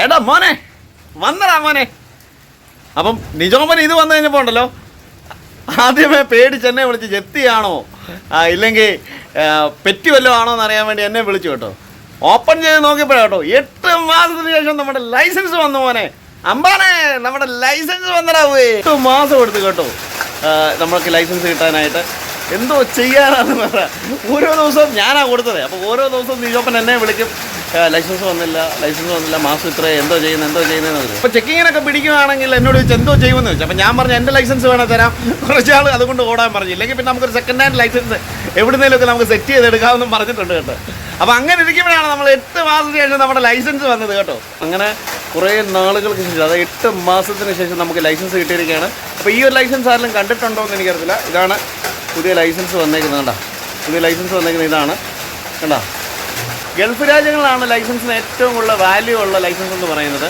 എടാ മോനെ വന്നടാ മോനെ. അപ്പം നിജോമൻ ഇത് വന്നു കഴിഞ്ഞപ്പോൾ ഉണ്ടല്ലോ, ആദ്യമേ പേടിച്ച് എന്നെ വിളിച്ച് ജെത്തിയാണോ ഇല്ലെങ്കിൽ പെറ്റി വല്ലതും ആണോ എന്ന് അറിയാൻ വേണ്ടി എന്നെ വിളിച്ചു കേട്ടോ. ഓപ്പൺ ചെയ്ത് നോക്കിയപ്പോഴാട്ടോ 8 മാസത്തിന് ശേഷം നമ്മുടെ ലൈസൻസ് വന്നു മോനെ. അമ്പാനെ നമ്മുടെ ലൈസൻസ് വന്നടാ. 8 മാസം എടുത്തു കേട്ടോ നമ്മൾക്ക് ലൈസൻസ് കിട്ടാനായിട്ട്. എന്തോ ചെയ്യാനാണെന്ന് പറയാം. ഓരോ ദിവസവും ഞാനാണ് കൊടുത്തത്. അപ്പോൾ ഓരോ ദിവസവും നിജോപ്പൻ എന്നെ വിളിക്കും, ലൈസൻസ് വന്നില്ല, മാസം ഇത്ര എന്തോ ചെയ്യുന്നതെന്ന് പറഞ്ഞു. അപ്പോൾ ചെക്കിങ്ങിനൊക്കെ പിടിക്കുകയാണെങ്കിൽ എന്നോട് ചോദിച്ചു എന്തോ ചെയ്യുമെന്ന് ചോദിച്ചു. അപ്പോൾ ഞാൻ പറഞ്ഞു എൻ്റെ ലൈസൻസ് വേണേൽ തരാം, കുറച്ചാൾ അതുകൊണ്ട് ഓടാൻ പറഞ്ഞു. ഇല്ലെങ്കിൽ പിന്നെ നമുക്കൊരു സെക്കൻഡ് ഹാൻഡ് ലൈസൻസ് എവിടുന്നേലൊക്കെ നമുക്ക് സെറ്റ് ചെയ്തെടുക്കാമെന്നും പറഞ്ഞിട്ടുണ്ട് കേട്ടോ. അപ്പോൾ അങ്ങനെ ഇരിക്കുമ്പോഴാണ് നമ്മൾ 8 മാസത്തിന് ശേഷം നമ്മുടെ ലൈസൻസ് വന്നത് കേട്ടോ. അങ്ങനെ കുറേ നാളുകൾക്ക് ശേഷം, അതായത് 8 മാസത്തിന് ശേഷം നമുക്ക് ലൈസൻസ് കിട്ടിയിരിക്കുകയാണ്. അപ്പോൾ ഈ ഒരു ലൈസൻസ് ആരെങ്കിലും കണ്ടിട്ടുണ്ടോ എന്ന് എനിക്കറിയില്ല. ഇതാണ് പുതിയ ലൈസൻസ് വന്നേക്കുന്നത്. കണ്ടോ, പുതിയ ലൈസൻസ് വന്നേക്കുന്നത് ഇതാണ്. കണ്ടോ, ഗൾഫ് രാജ്യങ്ങളാണ് ലൈസൻസിന് ഏറ്റവും കൂടുതൽ വാല്യൂ ഉള്ള ലൈസൻസ് എന്ന് പറയുന്നത്.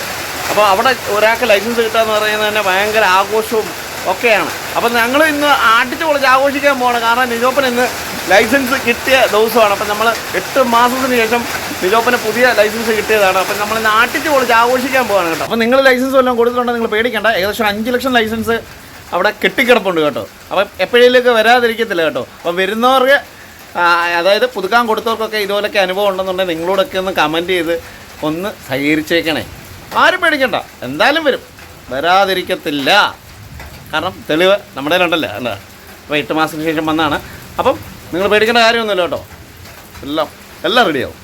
അപ്പോൾ അവിടെ ഒരാൾക്ക് ലൈസൻസ് കിട്ടുക എന്ന് പറയുന്നത് തന്നെ ഭയങ്കര ആഘോഷവും ഒക്കെയാണ്. അപ്പോൾ ഞങ്ങൾ ഇന്ന് അടിച്ച് പൊളിച്ച് ആഘോഷിക്കാൻ പോവാണ്. കാരണം നിജോപ്പൻ ഇന്ന് ലൈസൻസ് കിട്ടിയ ദിവസമാണ്. അപ്പം നമ്മൾ 8 മാസത്തിന് ശേഷം നിജോപ്പന് പുതിയ ലൈസൻസ് കിട്ടിയതാണ്. അപ്പം നമ്മൾ ഇന്ന് അടിച്ച് പൊളിച്ച് ആഘോഷിക്കാൻ പോവാണ് കേട്ടോ. അപ്പോൾ നിങ്ങൾ ലൈസൻസ് വല്ലതും കൊടുത്തിട്ടുണ്ടെങ്കിൽ നിങ്ങൾ പേടിക്കേണ്ട. ഏകദേശം 5 ലക്ഷം ലൈസൻസ് അവിടെ കെട്ടിക്കിടപ്പുണ്ട് കേട്ടോ. അപ്പം എപ്പോഴേലേക്ക് വരാതിരിക്കത്തില്ല കേട്ടോ. അപ്പം വരുന്നവർക്ക്, അതായത് പുതുക്കാൻ കൊടുത്തവർക്കൊക്കെ ഇതുപോലൊക്കെ അനുഭവം ഉണ്ടെന്നുണ്ടെങ്കിൽ നിങ്ങളോടൊക്കെ ഒന്ന് കമൻറ്റ് ചെയ്ത് ഒന്ന് സഹകരിച്ചേക്കണേ. ആരും പേടിക്കണ്ട, എന്തായാലും വരും, വരാതിരിക്കത്തില്ല. കാരണം തെളിവ് നമ്മുടെ കയ്യിലുണ്ടല്ലോ അല്ലേ. അപ്പോൾ 8 മാസത്തിന് ശേഷം വന്നാണ്. അപ്പം നിങ്ങൾ പേടിക്കേണ്ട കാര്യമൊന്നുമില്ല കേട്ടോ. എല്ലാം റെഡിയാവും.